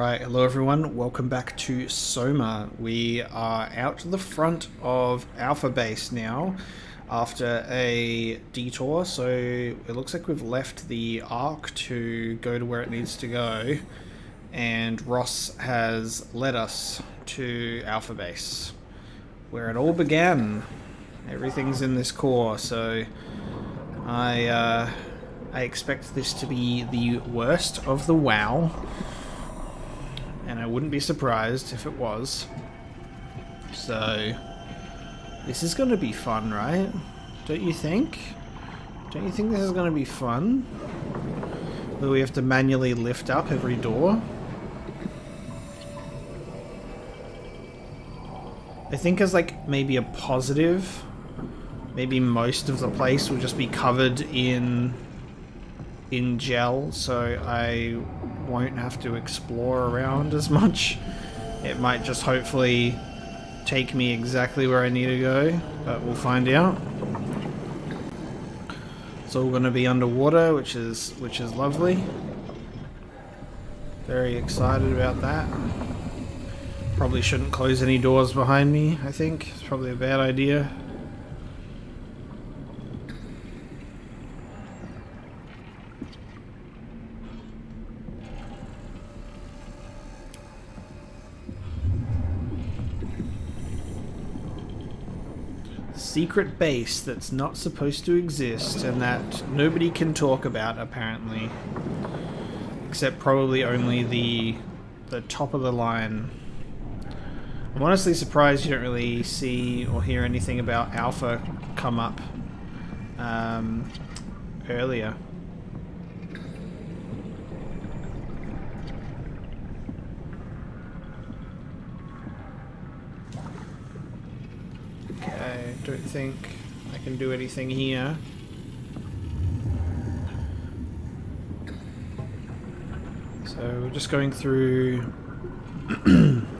Alright, hello everyone, welcome back to Soma. We are out the front of Alpha Base now after a detour, so it looks like we've left the Ark to go to where it needs to go, and Ross has led us to Alpha Base, where it all began. Everything's in this core, so I expect this to be the worst of the WoW. And I wouldn't be surprised if it was. So, this is going to be fun, right? Don't you think? Don't you think this is going to be fun? Where we have to manually lift up every door? I think as like maybe a positive, maybe most of the place will just be covered in gel, so I won't have to explore around as much. It might just hopefully take me exactly where I need to go, but we'll find out. It's all going to be underwater, which is lovely. Very excited about that. Probably shouldn't close any doors behind me, I think. It's probably a bad idea. Secret base that's not supposed to exist and that nobody can talk about, apparently, except probably only the top of the line. I'm honestly surprised you don't really see or hear anything about Alpha come up earlier. Okay, don't think I can do anything here. So we're just going through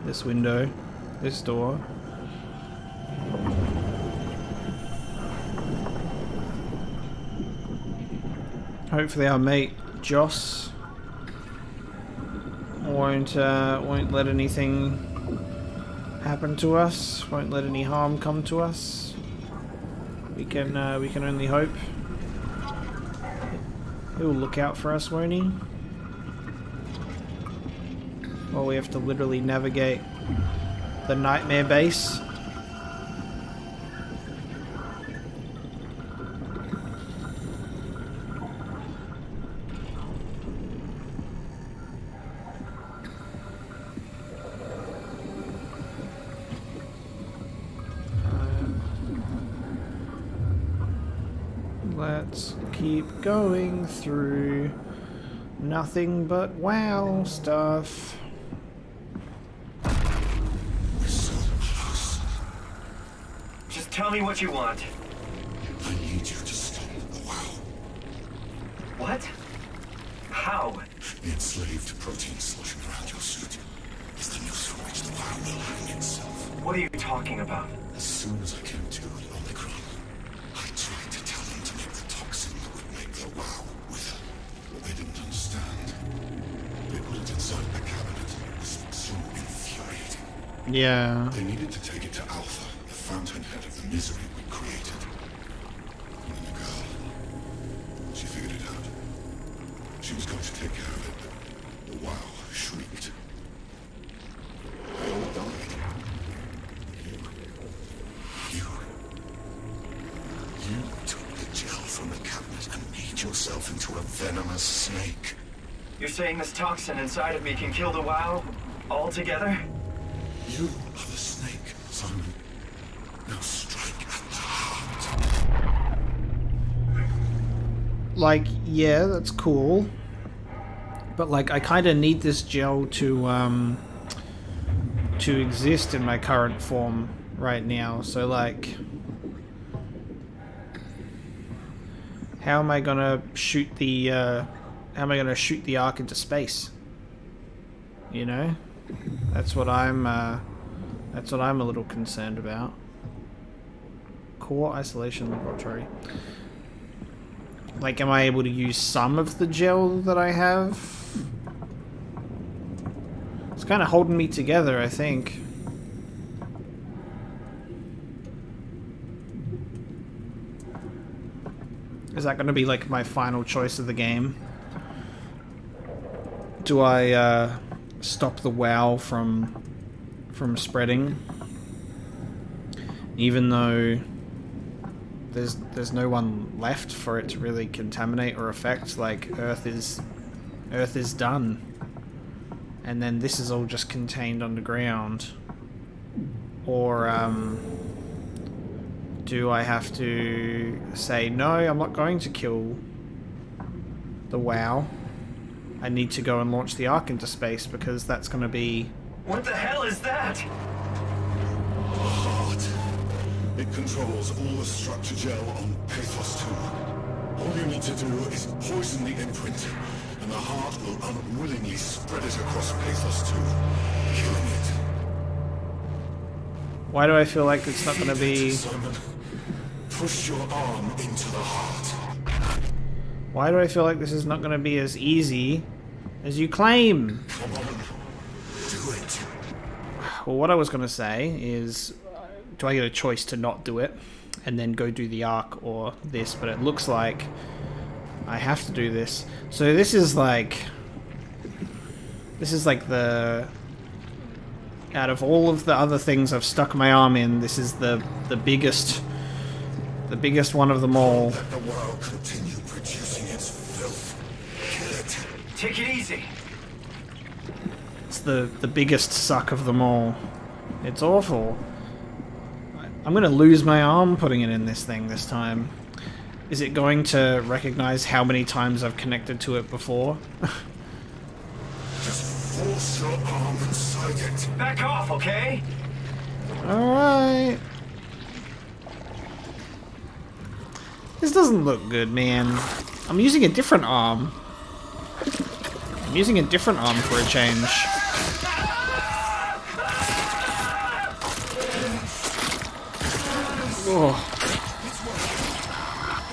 this window, this door. Hopefully our mate Joss won't let anything happen to us, won't let any harm come to us. We can only hope. He'll look out for us, won't he? Well, we have to literally navigate the nightmare base. Let's keep going through nothing but WoW stuff. We're so close. Just tell me what you want. I need you to stop the WoW. What? How? The enslaved protein sloshing around your suit is the noose from which the WoW will hang itself. What are you talking about? As soon as I came to Omicron, I tried to tell them to make the toxin that would make the WoW wither. But they didn't understand. They put it inside the cabinet. It was so infuriating. Yeah. They needed to take it to Alpha, the fountainhead of the misery we created. And then the girl, she figured it out. She was going to take care of it, but the WoW shrieked. They all died. You took the gel from the cabinet and made yourself into a venomous snake. You're saying this toxin inside of me can kill the WoW altogether? You are the snake, Simon. Now strike at the heart. Like, yeah, that's cool. But like, I kind of need this gel to exist in my current form right now. So like, how am I gonna shoot the Ark into space? You know, that's what I'm a little concerned about. Core isolation laboratory. Like, am I able to use some of the gel that I have? It's kind of holding me together, I think. Is that going to be like my final choice of the game? Do I stop the WoW from spreading, even though there's no one left for it to really contaminate or affect? Like Earth is done, and then this is all just contained underground. Or do I have to say, no, I'm not going to kill the WoW. I need to go and launch the Ark into space because that's going to be... What the hell is that? Heart. It controls all the structure gel on Pathos 2. All you need to do is poison the imprint, and the heart will unwillingly spread it across Pathos 2, killing it. Why do I feel like it's not going to be... Simon, push your arm into the heart. Why do I feel like this is not going to be as easy as you claim? Come on, do it. Well, what I was going to say is, do I get a choice to not do it and then go do the Ark or this? But it looks like I have to do this. So this is like the... Out of all of the other things I've stuck my arm in, this is the biggest one of them all. Let the world continue producing its filth. Kill it. Take it easy. It's the biggest suck of them all. It's awful. I'm gonna lose my arm putting it in this thing this time. Is it going to recognize how many times I've connected to it before? Just force your arm inside it. Back off, okay? Alright. This doesn't look good, man. I'm using a different arm. I'm using a different arm for a change. Oh.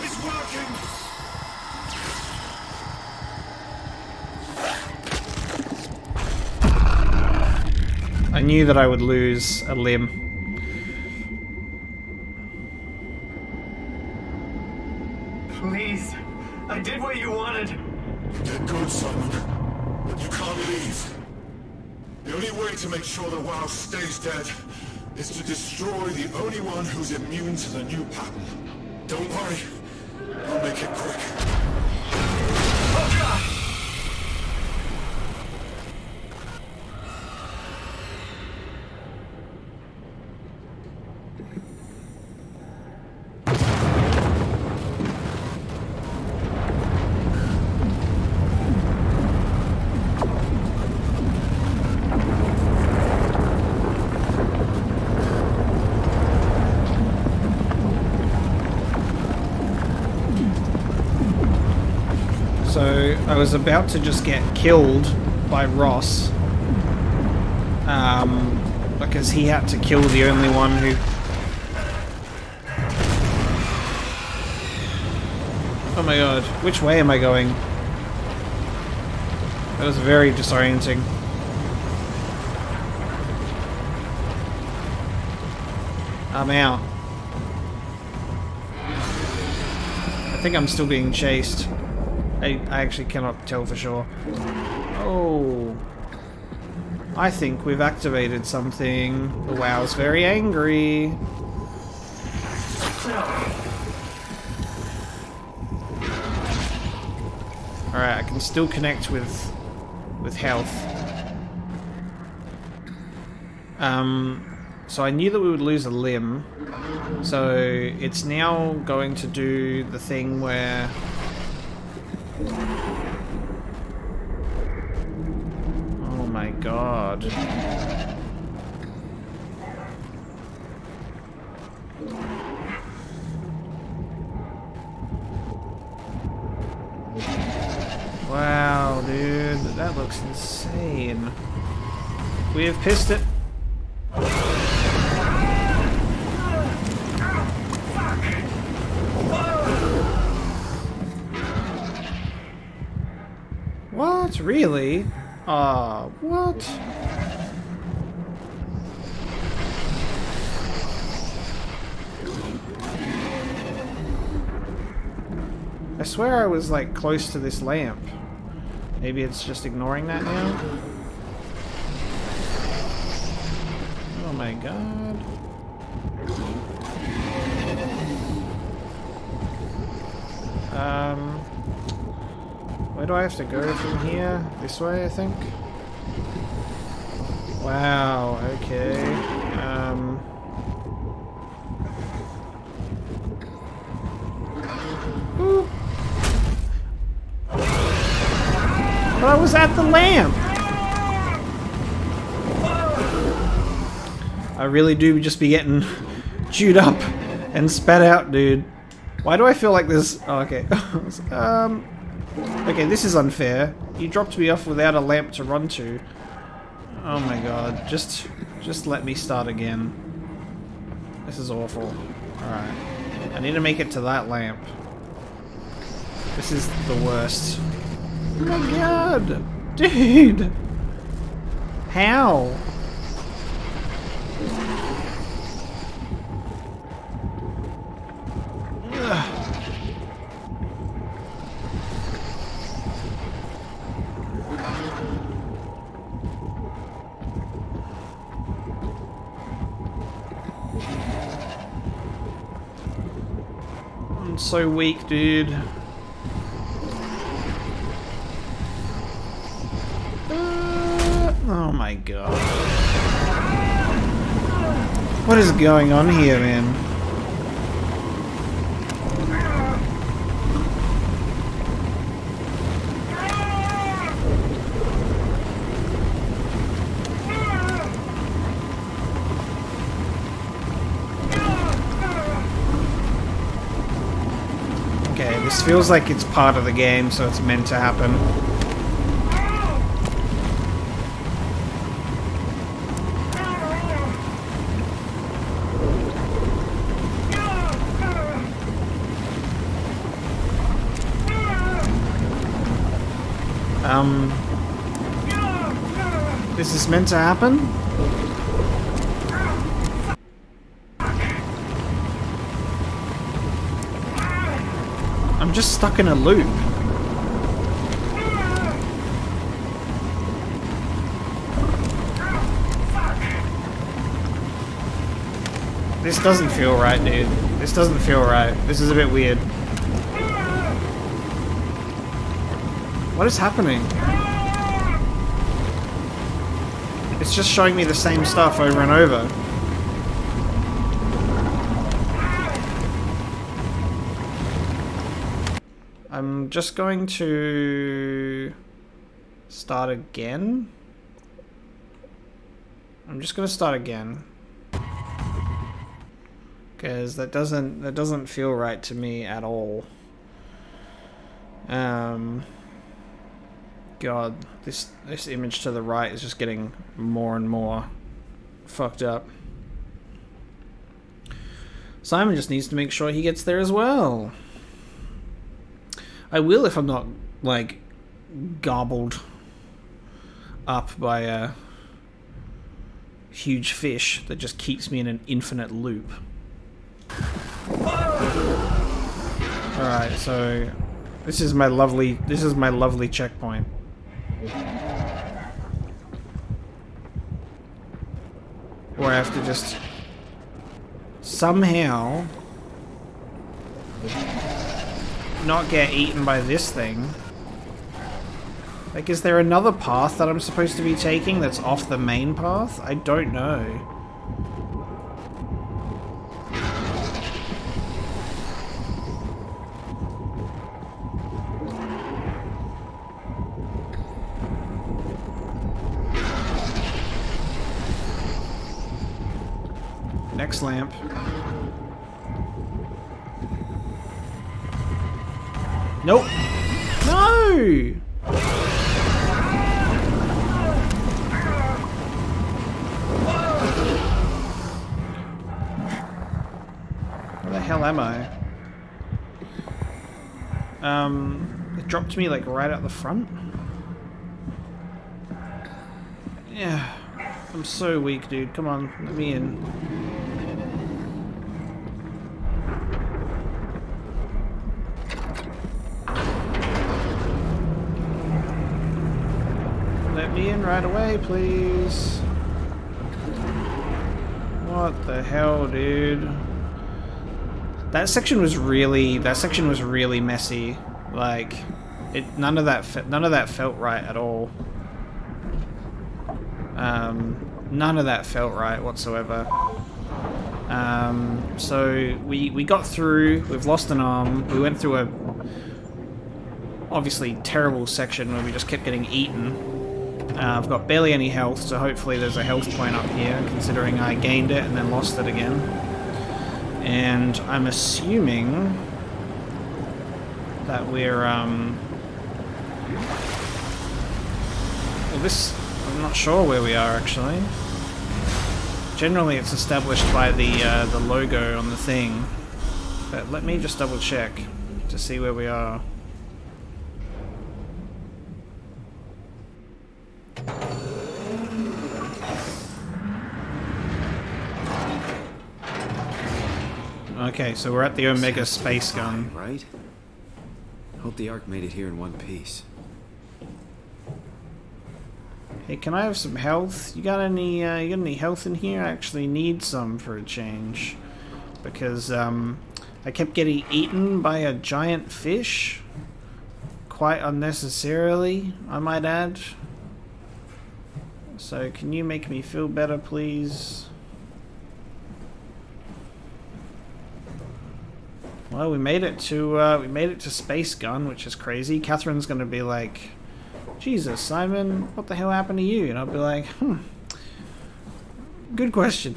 It's working. I knew that I would lose a limb. Please. I did what you wanted. Get good, Simon. But you can't leave. The only way to make sure the WoW stays dead is to destroy the only one who's immune to the new pattern. Don't worry. I'll make it quick. Oh, God! So I was about to just get killed by Ross, because he had to kill the only one who... Oh my god, which way am I going? That was very disorienting. I'm out. I think I'm still being chased. I actually cannot tell for sure. Oh. I think we've activated something. The WoW's very angry. Alright, I can still connect with health. So I knew that we would lose a limb. So it's now going to do the thing where... Oh my god. Wow, dude, that looks insane. We have pissed it. What? Really? What? I swear I was like close to this lamp. Maybe it's just ignoring that now? Oh my god. Where do I have to go from here? This way, I think? Wow, okay. Ooh. But I was at the lamp! I really do just be getting chewed up and spat out, dude. Why do I feel like this? Oh, okay. Okay, this is unfair. You dropped me off without a lamp to run to. Oh my god. Just let me start again. This is awful. Alright. I need to make it to that lamp. This is the worst. Oh my god! Dude! How? I'm so weak, dude. Oh my god. What is going on here, man? Okay, this feels like it's part of the game, so it's meant to happen. This is meant to happen? I'm just stuck in a loop. This doesn't feel right, dude. This doesn't feel right. This is a bit weird. What is happening? It's just showing me the same stuff over and over. I'm just going to start again. I'm just going to start again. Because that doesn't feel right to me at all. God, this image to the right is just getting more and more fucked up. Simon just needs to make sure he gets there as well. I will if I'm not, like, gobbled up by a huge fish that just keeps me in an infinite loop. Alright, so this is my lovely checkpoint. Where I have to just somehow not get eaten by this thing. Like, is there another path that I'm supposed to be taking that's off the main path? I don't know. Next lamp. Nope. No! Where the hell am I? It dropped me like right out the front. Yeah. I'm so weak, dude. Come on, let me in. right away, please. What the hell, dude? That section was really messy. Like, none of that felt right at all. None of that felt right whatsoever. So we got through. We've lost an arm. We went through a obviously terrible section where we just kept getting eaten. I've got barely any health, so hopefully there's a health point up here, considering I gained it and then lost it again. And I'm assuming that we're well, this, I'm not sure where we are actually. Generally it's established by the logo on the thing, but let me just double check to see where we are. Okay, so we're at the Omega space gun. Right? Hope the Ark made it here in one piece. Hey, can I have some health? You got any health in here? I actually need some for a change, because I kept getting eaten by a giant fish, quite unnecessarily, I might add. So can you make me feel better, please? Well, we made it to Space Gun, which is crazy. Catherine's gonna be like, Jesus, Simon, what the hell happened to you? And I'll be like, good question.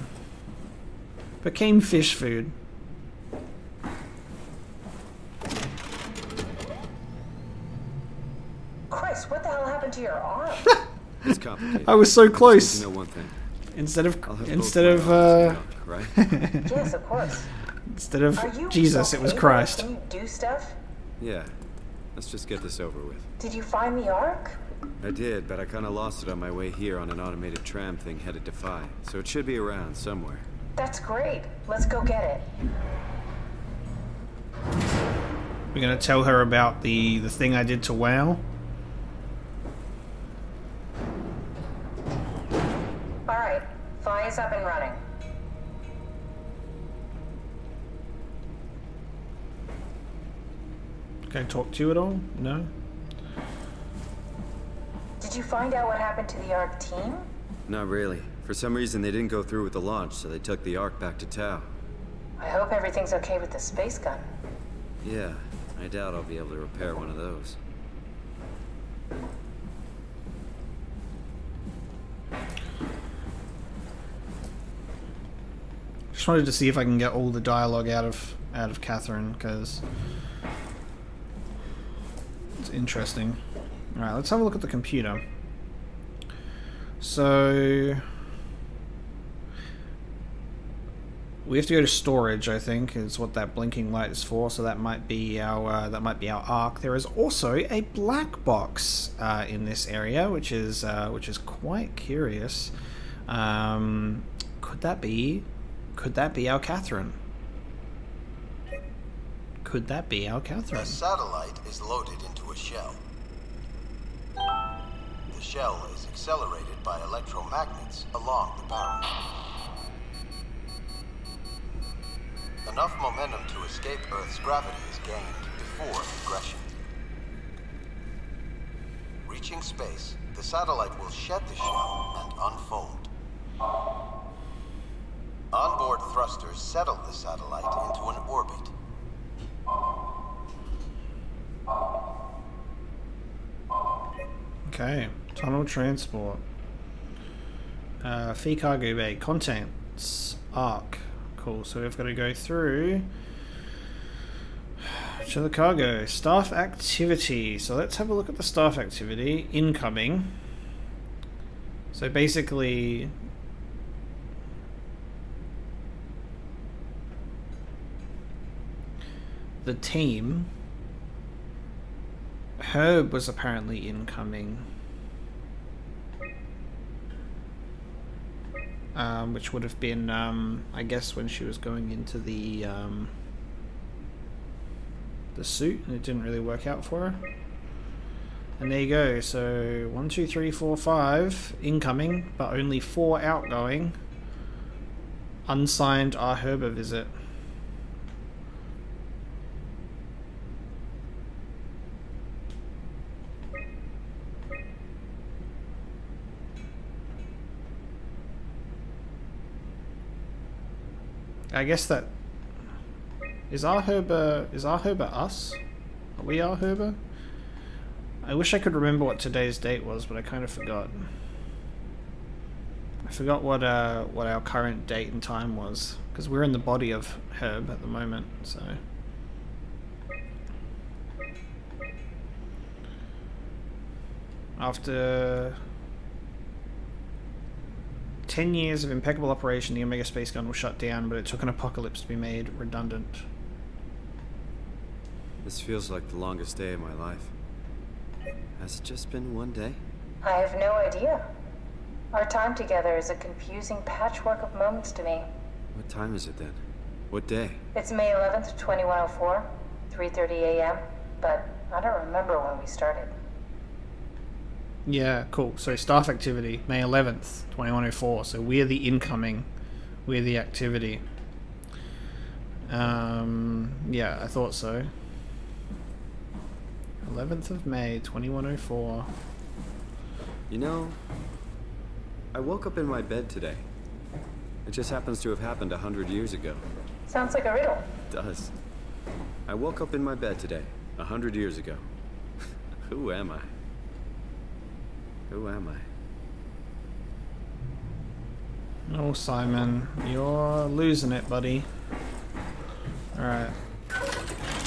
Became fish food. Chris, what the hell happened to your arm? It's complicated. I was so close. Just need to know one thing. Instead of Right? Yes, of course. instead of Are you Jesus, it was okay? Christ. Can you do stuff? Yeah. Let's just get this over with. Did you find the Ark? I did, but I kind of lost it on my way here on an automated tram thing headed to Phi. So it should be around somewhere. That's great. Let's go get it. We're gonna tell her about the thing I did to WoW. Alright, Phi is up and running. Can I talk to you at all? No? Did you find out what happened to the Ark team? Not really. For some reason, they didn't go through with the launch, so they took the Ark back to Tau. I hope everything's okay with the space gun. Yeah, I doubt I'll be able to repair one of those. Just wanted to see if I can get all the dialogue out of Catherine, because it's interesting. Alright, let's have a look at the computer. So we have to go to storage, I think, is what that blinking light is for. So that might be our Ark. There is also a black box in this area, which is quite curious. Could that be our Catherine? Could that be our Catherine? The satellite is loaded into a shell. The shell is accelerated by electromagnets along the barrel. Enough momentum to escape Earth's gravity is gained before regression. Reaching space, the satellite will shed the shell and unfold. Onboard thrusters settle the satellite into an orbit. Okay, tunnel transport. Fee cargo bay, contents, Ark. Cool, so we've got to go through to the cargo. Staff activity. So let's have a look at the staff activity. Incoming. So basically, the team, Herb was apparently incoming, which would have been, I guess, when she was going into the suit, and it didn't really work out for her. And there you go. So 1, 2, 3, 4, 5 incoming, but only 4 outgoing. Unsigned Arherba visit. I guess that is Arherba us? Are we Arherba? I wish I could remember what today's date was, but I kind of forgot. I forgot what our current date and time was, because we're in the body of Herb at the moment. So after 10 years of impeccable operation, the Omega Space Gun was shut down, but it took an apocalypse to be made redundant. This feels like the longest day of my life. Has it just been one day? I have no idea. Our time together is a confusing patchwork of moments to me. What time is it then? What day? It's May 11th, 2104, 3:30 a.m., but I don't remember when we started. Yeah, cool. So staff activity, May 11th, 2104. So we're the incoming. We're the activity. Yeah, I thought so. 11th of May, 2104. You know, I woke up in my bed today. It just happens to have happened 100 years ago. Sounds like a riddle. It does. I woke up in my bed today, 100 years ago. Who am I? Who am I? Oh, Simon, you're losing it, buddy. Alright.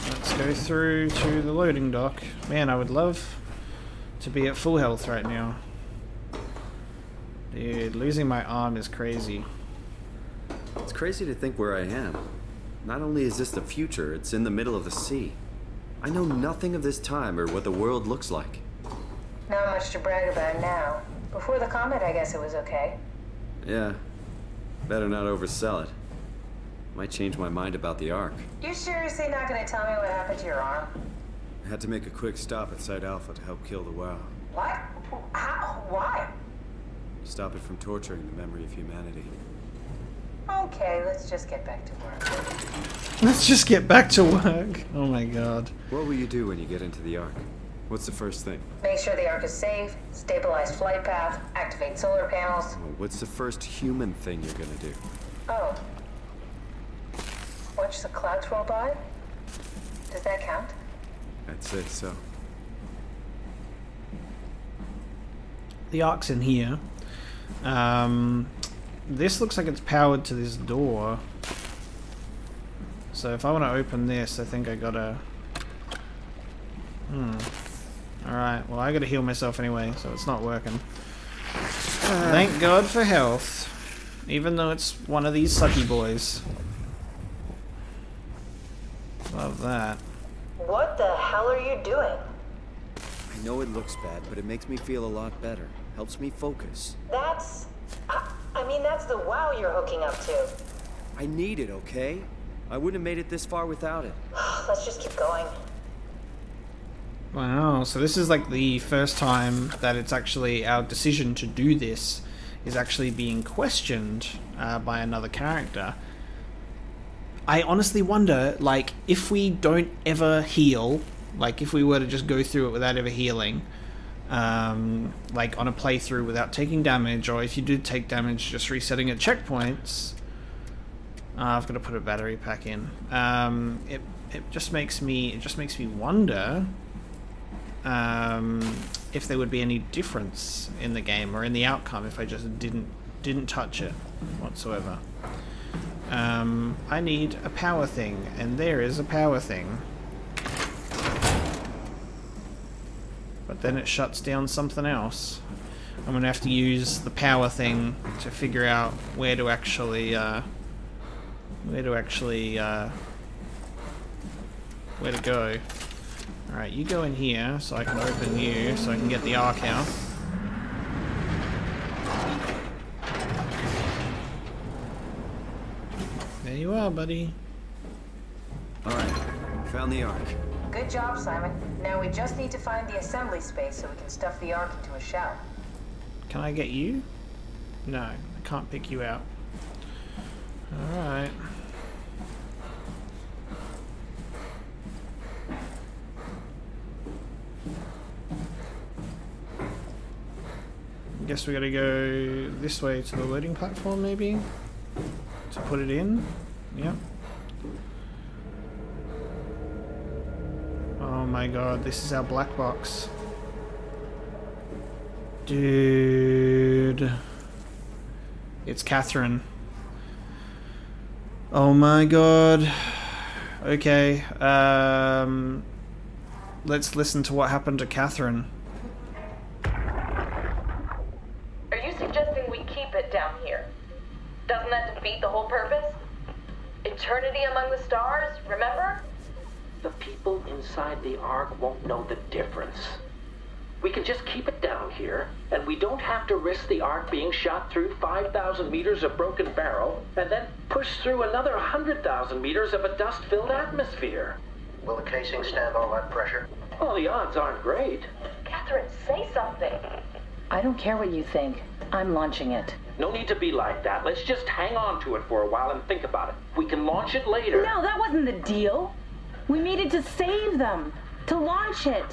Let's go through to the loading dock. Man, I would love to be at full health right now. Dude, losing my arm is crazy. It's crazy to think where I am. Not only is this the future, it's in the middle of the sea. I know nothing of this time or what the world looks like. Not much to brag about now. Before the comet, I guess it was okay. Yeah. Better not oversell it. Might change my mind about the Ark. You seriously not gonna tell me what happened to your arm? I had to make a quick stop at Site Alpha to help kill the WoW. What? How? Why? Stop it from torturing the memory of humanity. Okay, let's just get back to work. Let's just get back to work. Oh my god. What will you do when you get into the Ark? What's the first thing? Make sure the Ark is safe, stabilize flight path, activate solar panels. What's the first human thing you're gonna do? Oh. Watch the clouds roll by? Does that count? I'd say so. The Ark's in here. This looks like it's powered to this door. So if I want to open this, I think I gotta... Alright, well I gotta heal myself anyway, so it's not working. Thank God for health. Even though it's one of these sucky boys. Love that. What the hell are you doing? I know it looks bad, but it makes me feel a lot better. Helps me focus. That's... I mean, that's the WoW you're hooking up to. I need it, okay? I wouldn't have made it this far without it. Let's just keep going. Wow, so this is like the first time that it's actually our decision to do this is actually being questioned by another character. I honestly wonder, like, if we don't ever heal, like if we were to just go through it without ever healing, like on a playthrough without taking damage, or if you did take damage, just resetting at checkpoints. I've got to put a battery pack in. It just makes me wonder if there would be any difference in the game or in the outcome if I just didn't touch it whatsoever. I need a power thing, and there is a power thing. But then it shuts down something else. I'm gonna have to use the power thing to figure out where to actually go. Alright, you go in here so I can open you so I can get the Ark out. There you are, buddy. Alright, found the Ark. Good job, Simon. Now we just need to find the assembly space so we can stuff the Ark into a shell. Can I get you? No, I can't pick you out. Alright. Guess we gotta go this way to the loading platform, maybe? To put it in? Yep. Oh my god, this is our black box. Dude. It's Catherine. Oh my god. Okay, let's listen to what happened to Catherine. Are you suggesting we keep it down here? Doesn't that defeat the whole purpose? Eternity among the stars, remember? The people inside the Ark won't know the difference. We can just keep it down here, and we don't have to risk the Ark being shot through 5,000 meters of broken barrel, and then push through another 100,000 meters of a dust-filled atmosphere. Will the casing stand all that pressure? Well, the odds aren't great. Catherine, say something. I don't care what you think. I'm launching it. No need to be like that. Let's just hang on to it for a while and think about it. We can launch it later. No, that wasn't the deal. We needed to save them. To launch it.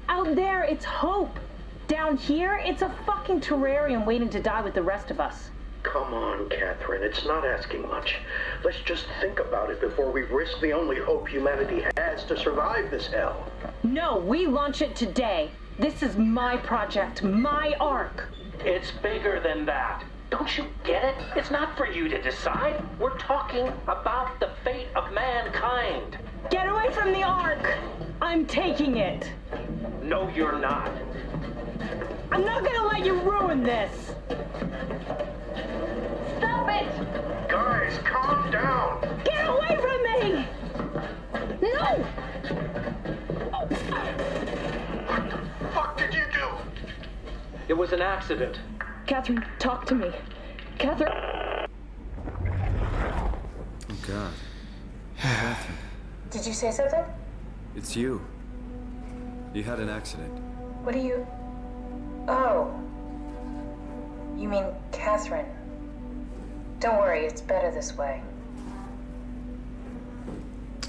Out there, it's hope. Down here, it's a fucking terrarium waiting to die with the rest of us. Come on, Catherine. It's not asking much. Let's just think about it before we risk the only hope humanity has to survive this hell. No, we launch it today. This is my project, my Ark. It's bigger than that. Don't you get it? It's not for you to decide. We're talking about the fate of mankind. Get away from the Ark! I'm taking it. No, you're not. I'm not gonna let you ruin this. Stop it! Guys, calm down. Get away from me! No! What the fuck did you do? It was an accident. Catherine, talk to me. Catherine. Oh God. Catherine, Did you say something? it's you. You had an accident. What do you... Oh. You mean Catherine. Don't worry, it's better this way.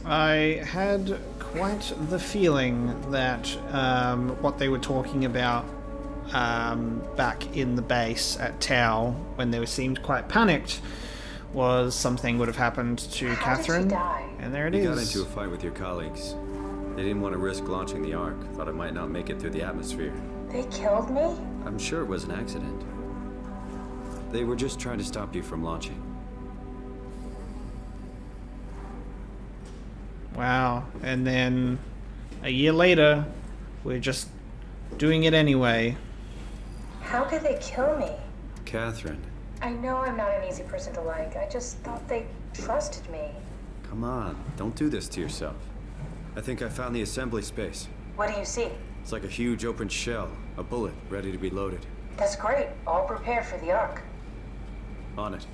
I had quite the feeling that what they were talking about back in the base at Tau, when they seemed quite panicked, was something would have happened to How did she Catherine. die? And there it You is. got into a fight with your colleagues. They didn't want to risk launching the Ark. Thought it might not make it through the atmosphere. They killed me? I'm sure it was an accident. They were just trying to stop you from launching. Wow. And then a year later, we're just doing it anyway. How could they kill me? Catherine, I know I'm not an easy person to like. I just thought they trusted me. come on. Don't do this to yourself. I think I found the assembly space. What do you see? It's like a huge open shell. A bullet ready to be loaded. That's great. All prepared for the Ark. On it.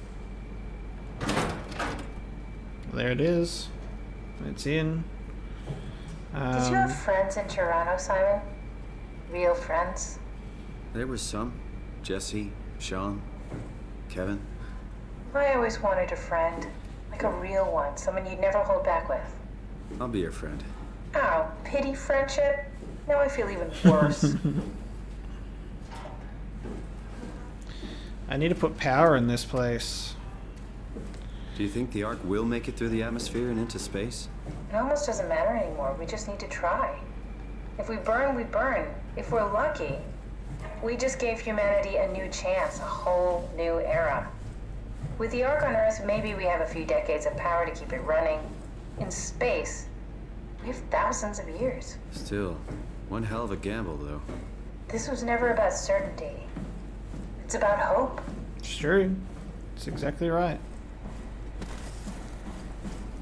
There it is. It's in. Did you have friends in Toronto, Simon? Real friends? There was some. Jesse, Sean, Kevin. I always wanted a friend. Like a real one. Someone you'd never hold back with. I'll be your friend. Oh, pity friendship? Now I feel even worse. I need to put power in this place. Do you think the Ark will make it through the atmosphere and into space? It almost doesn't matter anymore. We just need to try. If we burn, we burn. If we're lucky, we just gave humanity a new chance, a whole new era. With the Ark on Earth, maybe we have a few decades of power to keep it running. In space, we have thousands of years. Still, one hell of a gamble, though. This was never about certainty. It's about hope. It's true. It's exactly right.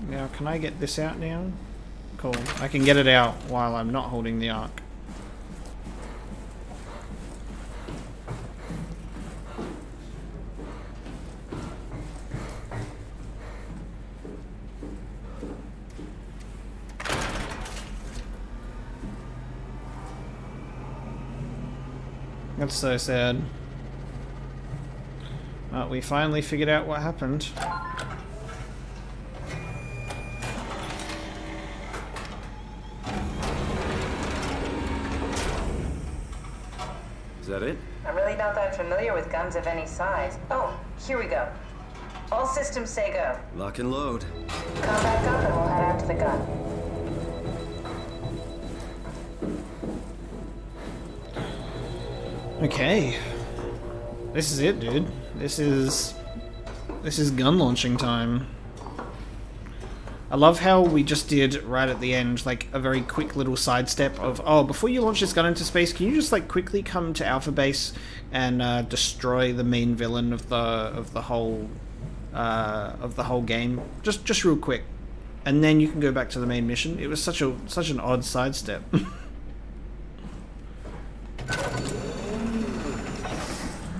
Now, can I get this out now? Cool. I can get it out while I'm not holding the Ark. That's so sad. Well, we finally figured out what happened. Is that it? I'm really not that familiar with guns of any size. Oh, here we go. All systems say go. Lock and load. Come back up and we'll head out to the gun. Okay. This is it, dude. This is gun launching time. I love how we just did right at the end, like a very quick little sidestep of, oh, before you launch this gun into space, can you just like quickly come to Alpha Base and destroy the main villain of the whole game, just real quick, and then you can go back to the main mission. It was such an odd sidestep.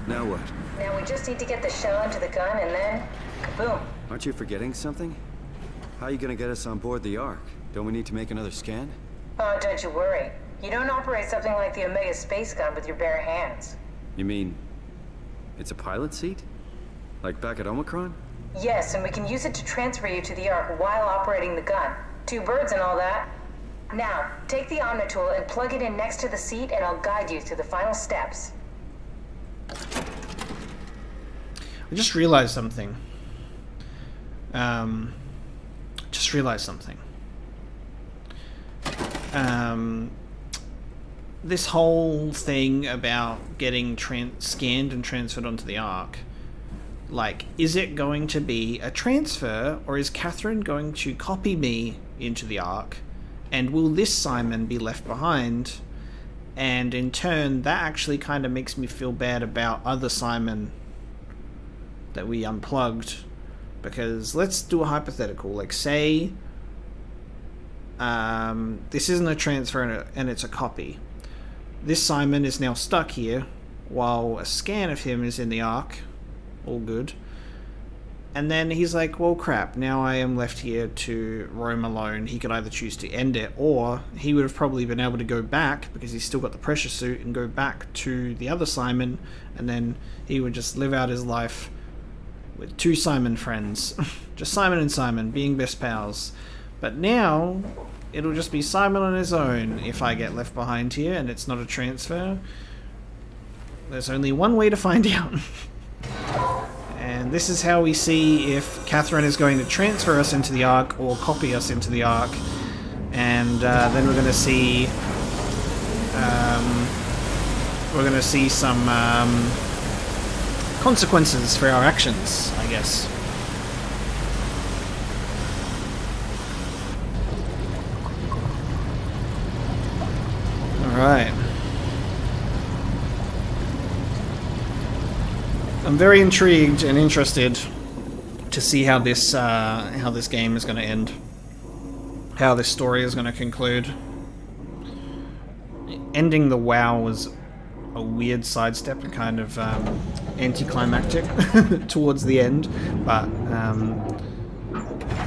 Now what? Now we just need to get the shell into the gun and then, kaboom. Aren't you forgetting something? How are you gonna get us on board the Ark? Don't we need to make another scan? Oh, don't you worry. You don't operate something like the Omega space gun with your bare hands. You mean it's a pilot seat? Like back at Omicron? Yes, and we can use it to transfer you to the Ark while operating the gun. 2 birds and all that. Now, take the Omnitool and plug it in next to the seat and I'll guide you through the final steps. I just realized something. This whole thing about getting scanned and transferred onto the Ark, like, is it going to be a transfer, or is Catherine going to copy me into the Ark, and will this Simon be left behind? And in turn, that actually kind of makes me feel bad about other Simon that we unplugged, because let's do a hypothetical, like say this isn't a transfer and it's a copy. This Simon is now stuck here while a scan of him is in the Ark, all good, and then he's like, well crap, now I am left here to roam alone. He could either choose to end it, or he would have probably been able to go back, because he's still got the pressure suit, and go back to the other Simon, and then he would just live out his life with 2 Simon friends. Just Simon and Simon being best pals. But now it'll just be Simon on his own if I get left behind here and it's not a transfer. There's only one way to find out. And this is how we see if Catherine is going to transfer us into the Ark or copy us into the Ark. And then we're going to see some consequences for our actions, I guess. Alright. I'm very intrigued and interested to see how this game is going to end. How this story is going to conclude. Ending the WoW was a weird sidestep and kind of anticlimactic towards the end, but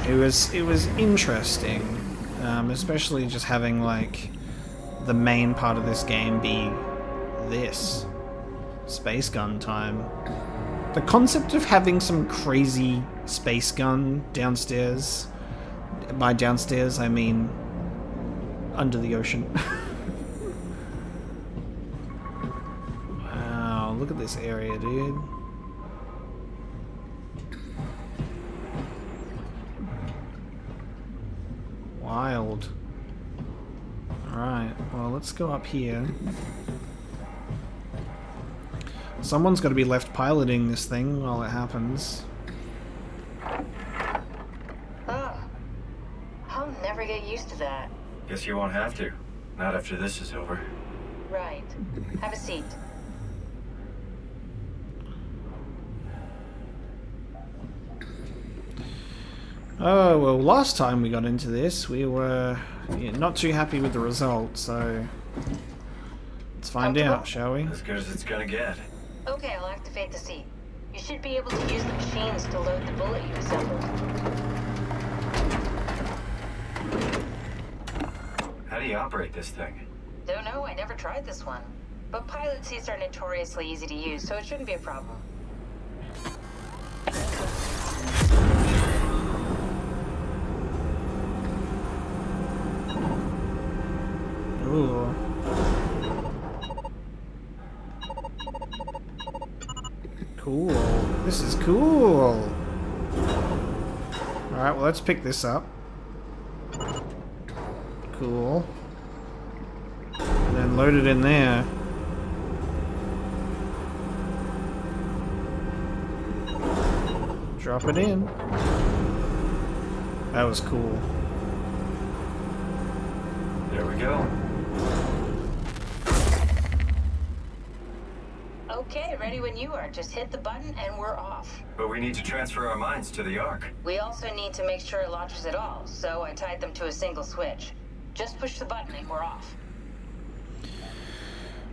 it was interesting, especially just having like the main part of this game be this space gun time. The concept of having some crazy space gun downstairs, by downstairs I mean under the ocean. Wow, look at this area, dude. Wild. Alright, well, let's go up here. Someone's got to be left piloting this thing while it happens. Oh, I'll never get used to that. Guess you won't have to. Not after this is over. Right. Have a seat. Oh, well, last time we got into this, we were not too happy with the result, so let's find out, shall we? As good as it's gonna get. Okay, I'll activate the seat. You should be able to use the machines to load the bullet you assembled. How do you operate this thing? Don't know, I never tried this one. But pilot seats are notoriously easy to use, so it shouldn't be a problem. Ooh. Cool. This is cool. Alright, well, let's pick this up. Cool. And then load it in there. Drop it in. That was cool. There we go. Okay, ready when you are. Just hit the button and we're off. But we need to transfer our minds to the Ark. We also need to make sure it launches at all, so I tied them to a single switch. Just push the button and we're off.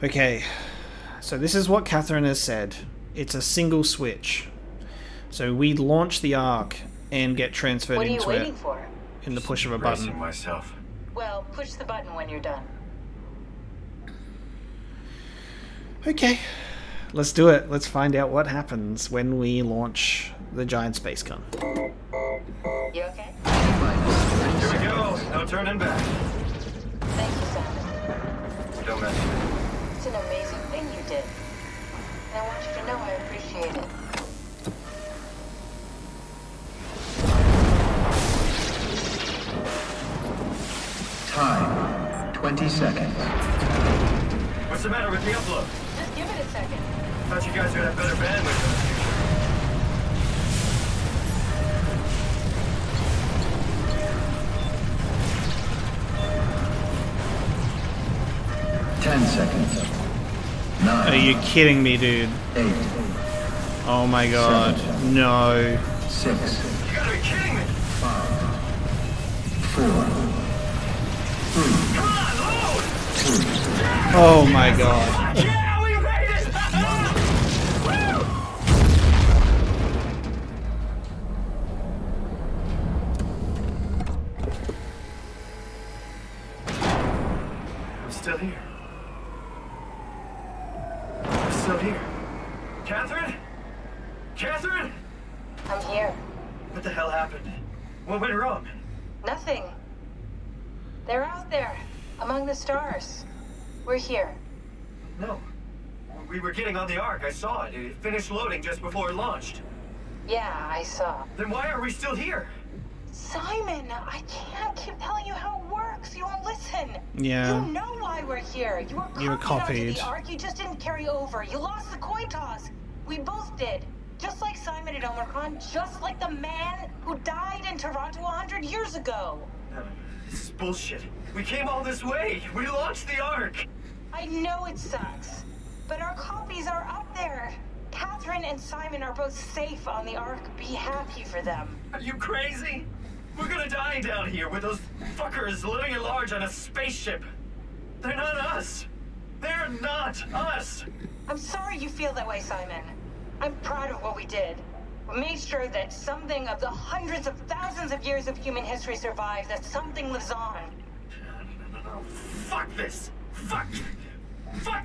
Okay, so this is what Catherine has said. It's a single switch. So we launch the Ark and get transferred into it. What are you waiting for? In the push of a button. Bracing myself. Well, push the button when you're done. Okay, let's do it. Let's find out what happens when we launch the giant space gun. You okay? Here we go. No turning back. Thank you, Simon. Don't mention it. It's an amazing thing you did. And I want you to know I appreciate it. Time, 20 seconds. What's the matter with the upload? Just give it a second. Thought you guys would have better bandwidth in the future. Seconds. 9. Are you kidding me, dude? 8. Oh my god. 7, no. 6. You gotta be kidding me! 5. 4. 3. Come on, load! 2. Oh my god. Yeah, we made it! I'm still here. I'm still here. Catherine? Catherine? I'm here. What the hell happened? What went wrong? Nothing. They're out there, among the stars. We're here. No. We were getting on the Ark. I saw it. It finished loading just before it launched. Yeah, I saw. Then why are we still here? Simon, I can't keep telling you how it works. You won't listen. Yeah. You know why we're here. You were copied onto the Ark. You just didn't carry over. You lost the coin toss. We both did. Just like Simon at Omicron. Just like the man who died in Toronto 100 years ago. No, this is bullshit. We came all this way. We launched the Ark. I know it sucks, but our copies are up there. Catherine and Simon are both safe on the Ark. Be happy for them. Are you crazy? We're gonna die down here with those fuckers living at large on a spaceship. They're not us. They're not us. I'm sorry you feel that way, Simon. I'm proud of what we did. We made sure that something of the hundreds of thousands of years of human history survives, that something lives on. No. Fuck this. Fuck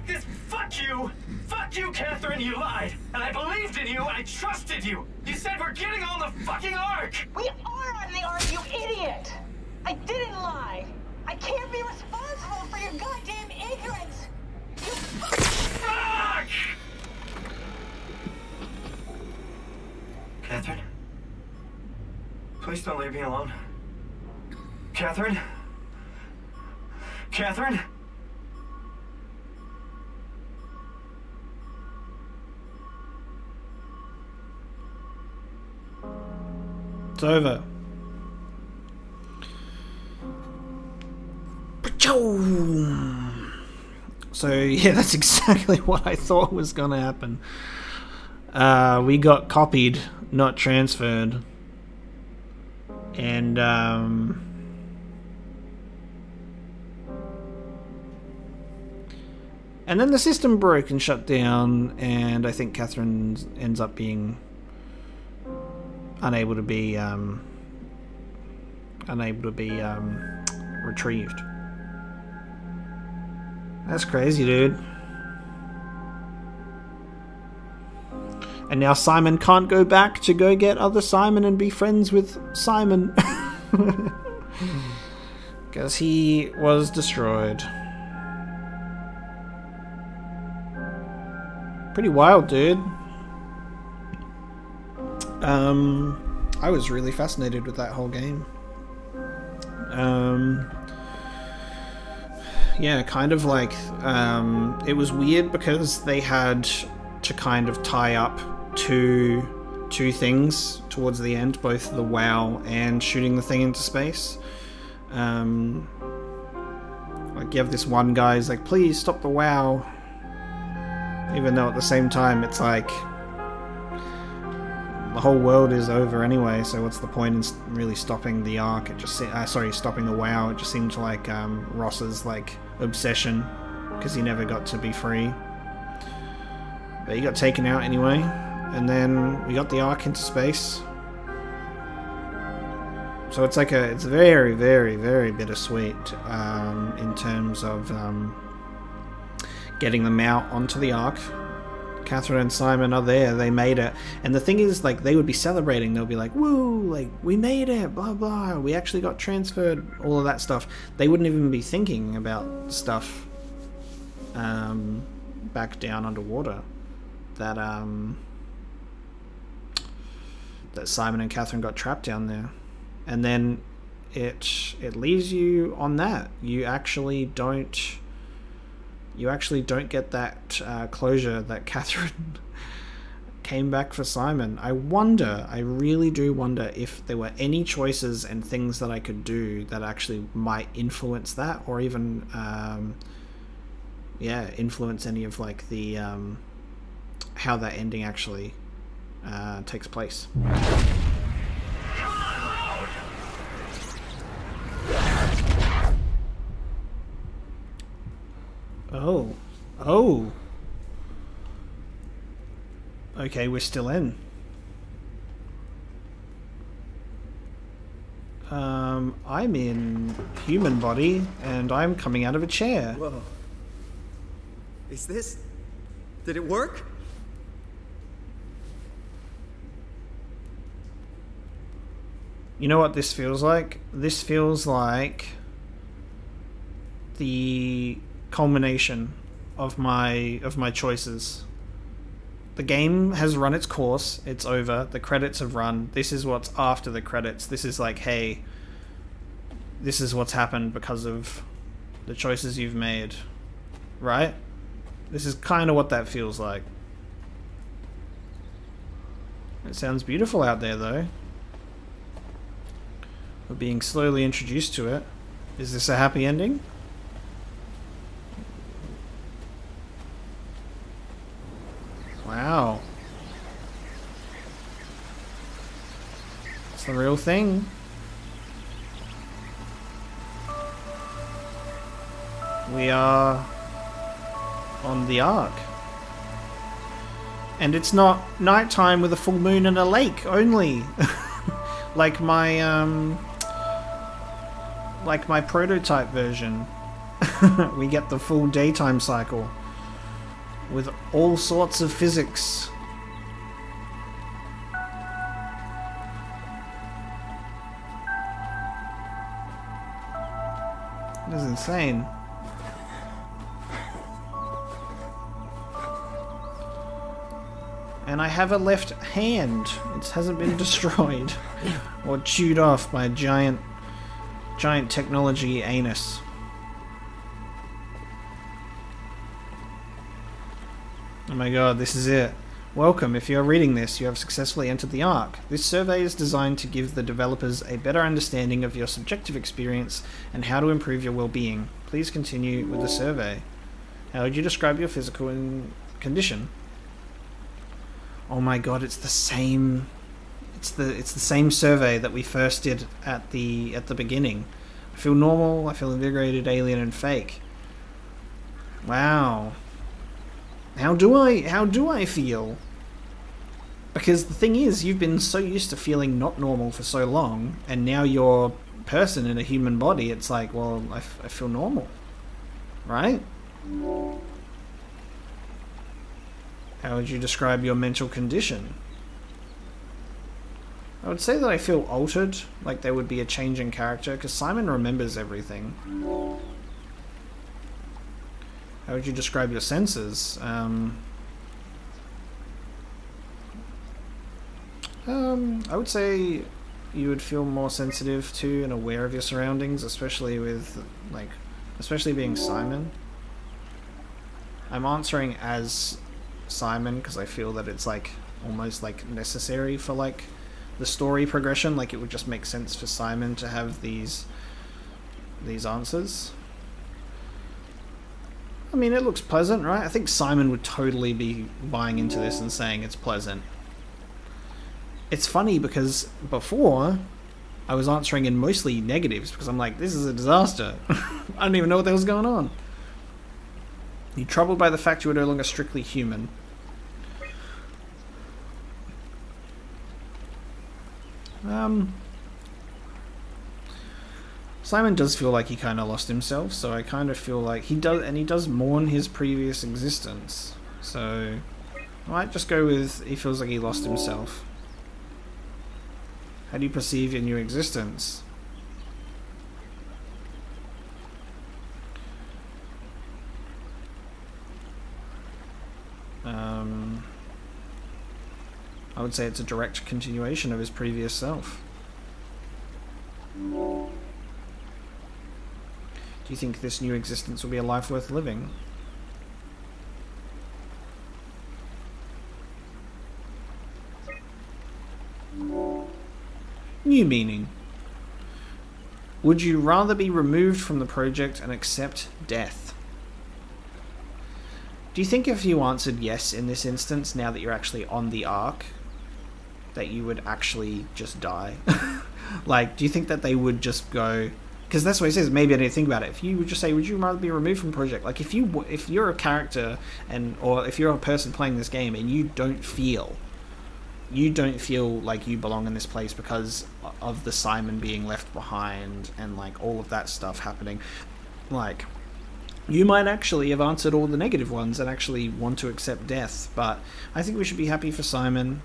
this. Fuck you. Fuck you, Catherine. You lied. And I believed in you. I trusted you. You said we're getting on the fucking Ark. We are on the Ark, you idiot. I didn't lie. I can't be responsible for your goddamn ignorance. You fuck! Catherine? Please don't leave me alone. Catherine? Catherine? It's over. So yeah, that's exactly what I thought was gonna happen. We got copied, not transferred. And then the system broke and shut down, and I think Catherine ends up being unable to be retrieved. That's crazy, dude. And now Simon can't go back to go get other Simon and be friends with Simon. Because he was destroyed. Pretty wild, dude. I was really fascinated with that whole game. Yeah, kind of like, it was weird because they had to kind of tie up two things towards the end, both the WoW and shooting the thing into space. Like you have this one guy who's like, please stop the WoW, even though at the same time it's like the whole world is over anyway, so what's the point in really stopping the Ark? It just stopping the WoW. It just seemed like Ross's like obsession, because he never got to be free. But he got taken out anyway, and then we got the Ark into space. So it's like it's very, very, very bittersweet in terms of getting them out onto the Ark. Catherine and Simon are there, they made it. And the thing is, like, they would be celebrating, they'll be like, woo, like, we made it, blah blah, we actually got transferred, all of that stuff. They wouldn't even be thinking about stuff back down underwater that that Simon and Catherine got trapped down there. And then it leaves you on that. You actually don't get that closure that Catherine came back for Simon. I really do wonder if there were any choices and things that I could do that actually might influence that, or even influence any of like the how that ending actually takes place. Oh. Okay, we're still in. I'm in human body, and I'm coming out of a chair. Whoa. Is this... Did it work? You know what this feels like? This feels like the culmination of my choices. The game has run its course, it's over, the credits have run, this is what's after the credits. This is like, hey, this is what's happened because of the choices you've made, right? This is kind of what that feels like. It sounds beautiful out there though. We're being slowly introduced to it. Is this a happy ending? Wow. It's the real thing. We are on the Ark. And it's not nighttime with a full moon and a lake only. like my prototype version. We get the full daytime cycle with all sorts of physics. This is insane. And I have a left hand. It hasn't been destroyed or chewed off by a giant technology anus. Oh my god, this is it. Welcome, if you are reading this, you have successfully entered the Ark. This survey is designed to give the developers a better understanding of your subjective experience and how to improve your well-being. Please continue with the survey. How would you describe your physical condition? Oh my god, it's the same. It's the same survey that we first did at the beginning. I feel normal, I feel invigorated, alien, and fake. Wow. How do I feel? Because the thing is, you've been so used to feeling not normal for so long, and now you're a person in a human body, it's like, well, I feel normal. Right? How would you describe your mental condition? I would say that I feel altered, like there would be a change in character, because Simon remembers everything. How would you describe your senses? I would say you would feel more sensitive to and aware of your surroundings, especially with, like, especially being Simon. I'm answering as Simon because I feel that it's like almost like necessary for like the story progression. Like it would just make sense for Simon to have these answers. I mean, it looks pleasant, right? I think Simon would totally be buying into this and saying it's pleasant. It's funny because before I was answering in mostly negatives because I'm like, this is a disaster. I don't even know what the hell's going on. You're troubled by the fact you are no longer strictly human. Simon does feel like he kind of lost himself, so I kind of feel like he does, and he does mourn his previous existence. So I might just go with he feels like he lost himself. How do you perceive your new existence? I would say it's a direct continuation of his previous self. Do you think this new existence will be a life worth living? New meaning. Would you rather be removed from the project and accept death? Do you think if you answered yes in this instance, now that you're actually on the Ark, that you would actually just die? Like, do you think that they would just go... Because that's what he says, maybe I didn't think about it. If you would just say, would you rather be removed from the project? Like, if you're a character, or if you're a person playing this game and you don't feel like you belong in this place because of the Simon being left behind and like all of that stuff happening, like you might actually have answered all the negative ones and actually want to accept death. But I think we should be happy for Simon,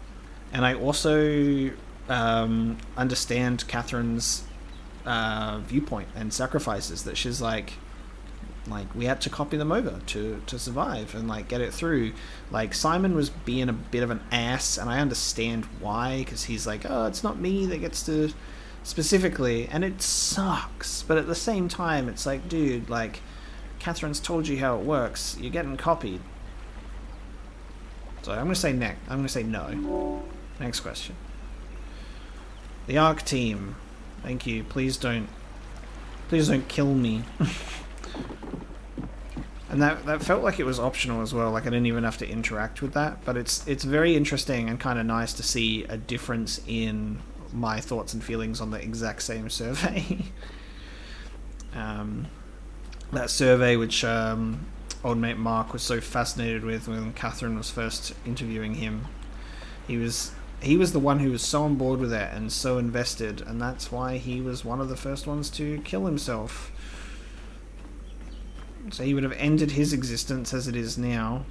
and I also understand Catherine's viewpoint and sacrifices, that she's like we had to copy them over to survive and like get it through. Like Simon was being a bit of an ass, and I understand why, because he's like, oh, it's not me that gets to specifically, and it sucks, but at the same time it's like, dude, like Catherine's told you how it works, you're getting copied. So I'm gonna say no. Next question. The Ark team, thank you, please don't kill me. And that felt like it was optional as well, like I didn't even have to interact with that, but it's very interesting and kind of nice to see a difference in my thoughts and feelings on the exact same survey. That survey which old mate Mark was so fascinated with when Catherine was first interviewing him. He was the one who was so on board with it and so invested, and that's why he was one of the first ones to kill himself. So he would have ended his existence as it is now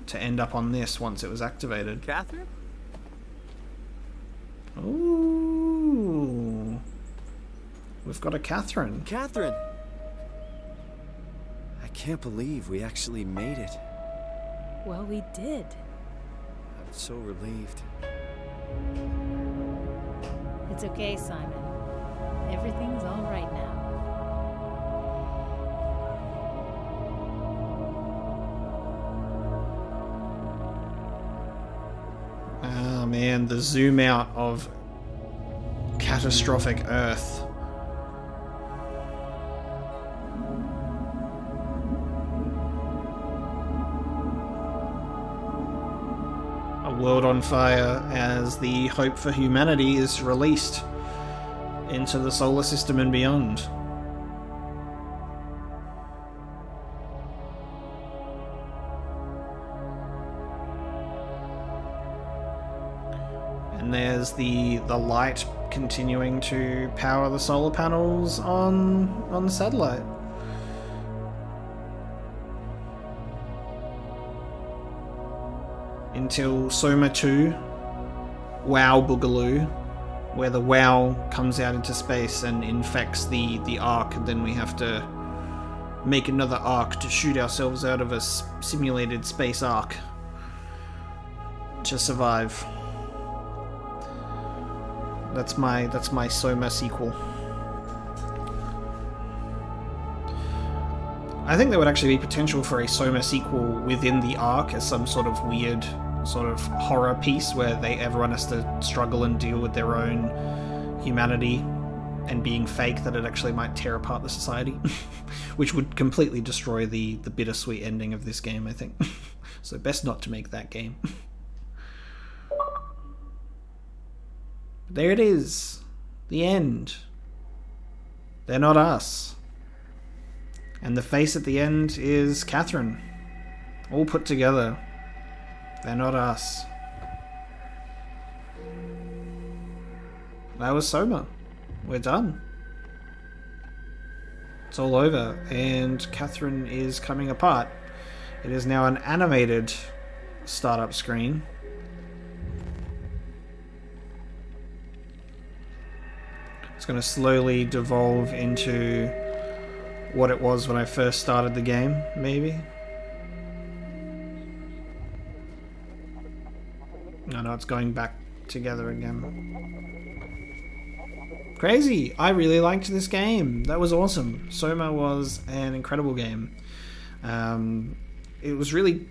to end up on this once it was activated. Catherine? Ooh. We've got a Catherine. Catherine! I can't believe we actually made it. Well, we did. I'm so relieved. It's okay, Simon. Everything's all right now. Oh man, the zoom out of catastrophic Earth. A world on fire as the hope for humanity is released into the solar system and beyond. And there's the light continuing to power the solar panels on the satellite. until Soma 2, WoW Boogaloo, where the WoW comes out into space and infects the Ark, and then we have to make another Ark to shoot ourselves out of a simulated space Ark to survive. That's my Soma sequel. I think there would actually be potential for a Soma sequel within the Ark as some sort of weird sort of horror piece where everyone has to struggle and deal with their own humanity and being fake, that it actually might tear apart the society, which would completely destroy the bittersweet ending of this game, I think. So best not to make that game. There it is. The end. They're not us. And the face at the end is Catherine. All put together. They're not us. That was Soma. We're done. It's all over, and Catherine is coming apart. It is now an animated startup screen. It's going to slowly devolve into what it was when I first started the game, maybe. No, it's going back together again. Crazy! I really liked this game. That was awesome. Soma was an incredible game. It was really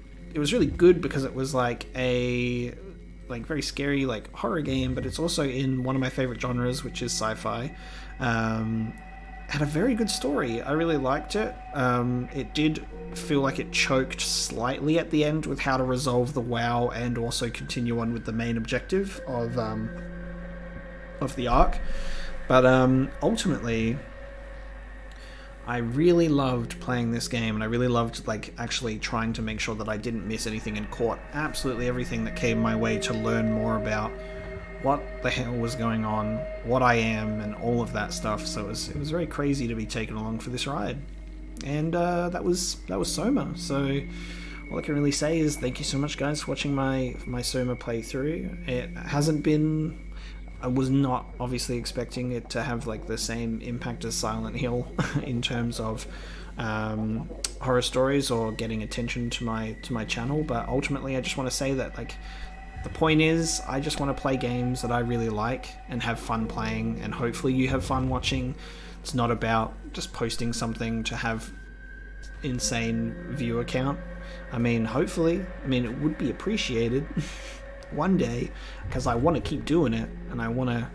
good because it was like a very scary horror game, but it's also in one of my favorite genres, which is sci-fi. Had a very good story. I really liked it. It did feel like it choked slightly at the end with how to resolve the WoW and also continue on with the main objective of the Ark. But ultimately, I really loved playing this game, and I really loved actually trying to make sure that I didn't miss anything and caught absolutely everything that came my way to learn more about what the hell was going on, what I am, and all of that stuff. So it was very crazy to be taken along for this ride. And that was Soma. So all I can really say is thank you so much, guys, for watching my Soma playthrough. It hasn't been... I was not obviously expecting it to have the same impact as Silent Hill in terms of horror stories or getting attention to my channel, but ultimately I just want to say that the point is, I just want to play games that I really like and have fun playing, and hopefully you have fun watching. It's not about just posting something to have insane viewer count. I mean, hopefully, it would be appreciated one day, because I want to keep doing it, and I want to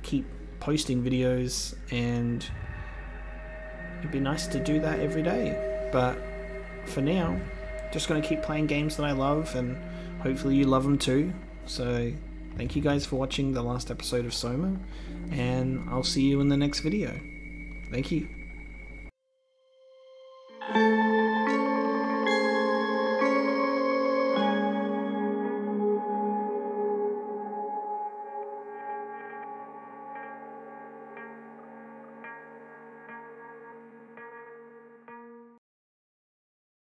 keep posting videos, and it'd be nice to do that every day. But for now, just going to keep playing games that I love, and hopefully you love them too. So thank you guys for watching the last episode of Soma, and I'll see you in the next video. Thank you.